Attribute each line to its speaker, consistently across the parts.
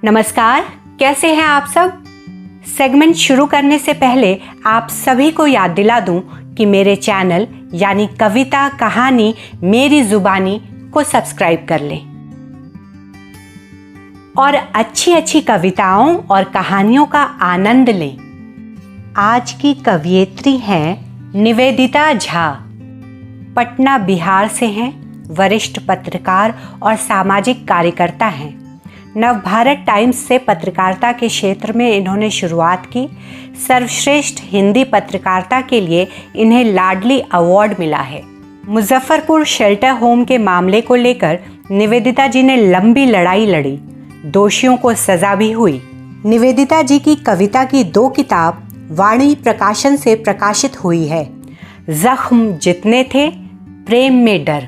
Speaker 1: नमस्कार, कैसे हैं आप सब। सेगमेंट शुरू करने से पहले आप सभी को याद दिला दूं कि मेरे चैनल यानी कविता कहानी मेरी जुबानी को सब्सक्राइब कर लें और अच्छी अच्छी कविताओं और कहानियों का आनंद लें। आज की कवियत्री हैं निवेदिता झा। पटना बिहार से हैं, वरिष्ठ पत्रकार और सामाजिक कार्यकर्ता हैं। नवभारत टाइम्स से पत्रकारिता के क्षेत्र में इन्होंने शुरुआत की। सर्वश्रेष्ठ हिंदी पत्रकारिता के लिए इन्हें लाडली अवार्ड मिला है। मुजफ्फरपुर शेल्टर होम के मामले को लेकर निवेदिता जी ने लंबी लड़ाई लड़ी। दोषियों को सजा भी हुई। निवेदिता जी की कविता की 2 किताब वाणी प्रकाशन से प्रकाशित हुई है। जख्म जितने थे, प्रेम में डर।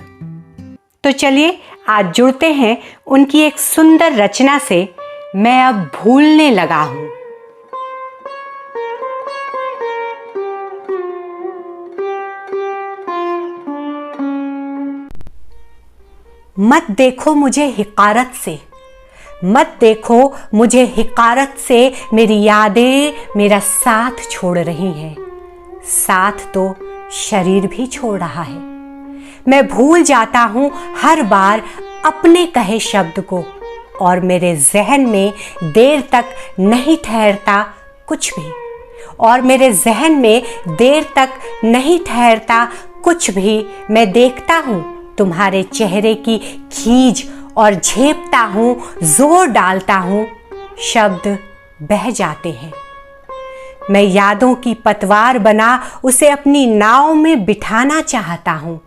Speaker 1: तो चलिए आज जुड़ते हैं उनकी एक सुंदर रचना से, मैं अब भूलने लगा हूं। मत देखो मुझे हिकारत से, मत देखो मुझे हिकारत से, मेरी यादें मेरा साथ छोड़ रही हैं। साथ तो शरीर भी छोड़ रहा है। मैं भूल जाता हूं हर बार अपने कहे शब्द को, और मेरे जहन में देर तक नहीं ठहरता कुछ भी, और मेरे जहन में देर तक नहीं ठहरता कुछ भी। मैं देखता हूं तुम्हारे चेहरे की खींच और झेपता हूं, जोर डालता हूं, शब्द बह जाते हैं। मैं यादों की पतवार बना उसे अपनी नाव में बिठाना चाहता हूं।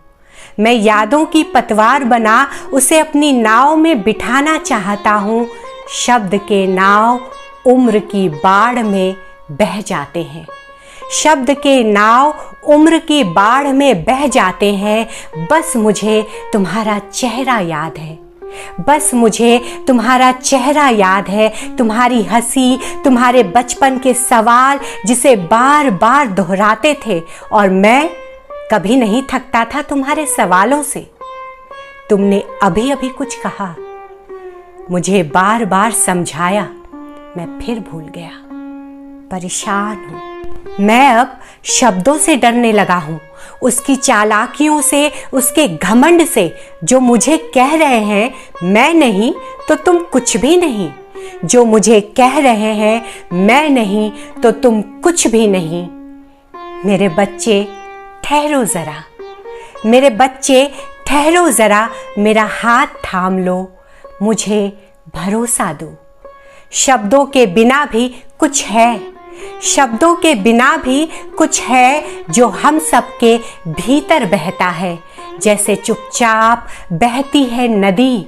Speaker 1: मैं यादों की पतवार बना उसे अपनी नाव में बिठाना चाहता हूँ। शब्द के नाव उम्र की बाढ़ में बह जाते हैं। शब्द के नाव उम्र की बाढ़ में बह जाते हैं। बस मुझे तुम्हारा चेहरा याद है, बस मुझे तुम्हारा चेहरा याद है। तुम्हारी हंसी, तुम्हारे बचपन के सवाल जिसे बार बार दोहराते थे, और मैं कभी नहीं थकता था तुम्हारे सवालों से। तुमने अभी अभी कुछ कहा, मुझे बार बार समझाया, मैं फिर भूल गया। परेशान हूं मैं, अब शब्दों से डरने लगा हूं, उसकी चालाकियों से, उसके घमंड से, जो मुझे कह रहे हैं मैं नहीं तो तुम कुछ भी नहीं। जो मुझे कह रहे हैं मैं नहीं तो तुम कुछ भी नहीं। मेरे बच्चे ठहरो जरा, मेरे बच्चे ठहरो जरा, मेरा हाथ थाम लो, मुझे भरोसा दो। शब्दों के बिना भी कुछ है, शब्दों के बिना भी कुछ है, जो हम सबके भीतर बहता है। जैसे चुपचाप बहती है नदी,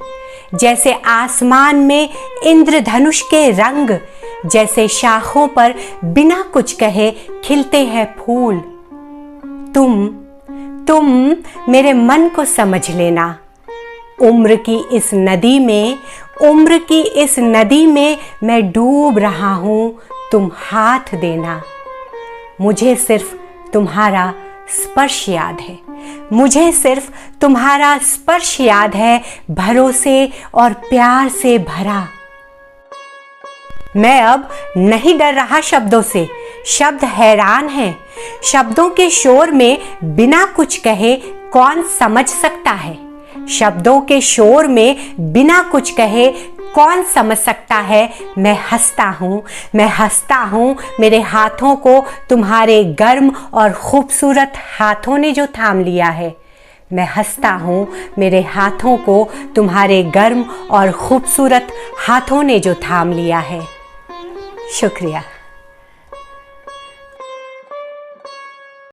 Speaker 1: जैसे आसमान में इंद्रधनुष के रंग, जैसे शाखों पर बिना कुछ कहे खिलते हैं फूल। तुम मेरे मन को समझ लेना। उम्र की इस नदी में, उम्र की इस नदी में मैं डूब रहा हूं, तुम हाथ देना। मुझे सिर्फ तुम्हारा स्पर्श याद है, मुझे सिर्फ तुम्हारा स्पर्श याद है, भरोसे और प्यार से भरा। मैं अब नहीं डर रहा शब्दों से, शब्द हैरान हैं। शब्दों के शोर में बिना कुछ कहे कौन समझ सकता है। शब्दों के शोर में बिना कुछ कहे कौन समझ सकता है। मैं हंसता हूँ, मैं हंसता हूँ, मेरे हाथों को तुम्हारे गर्म और खूबसूरत हाथों ने जो थाम लिया है। मैं हंसता हूँ, मेरे हाथों को तुम्हारे गर्म और खूबसूरत हाथों ने जो थाम लिया है। शुक्रिया।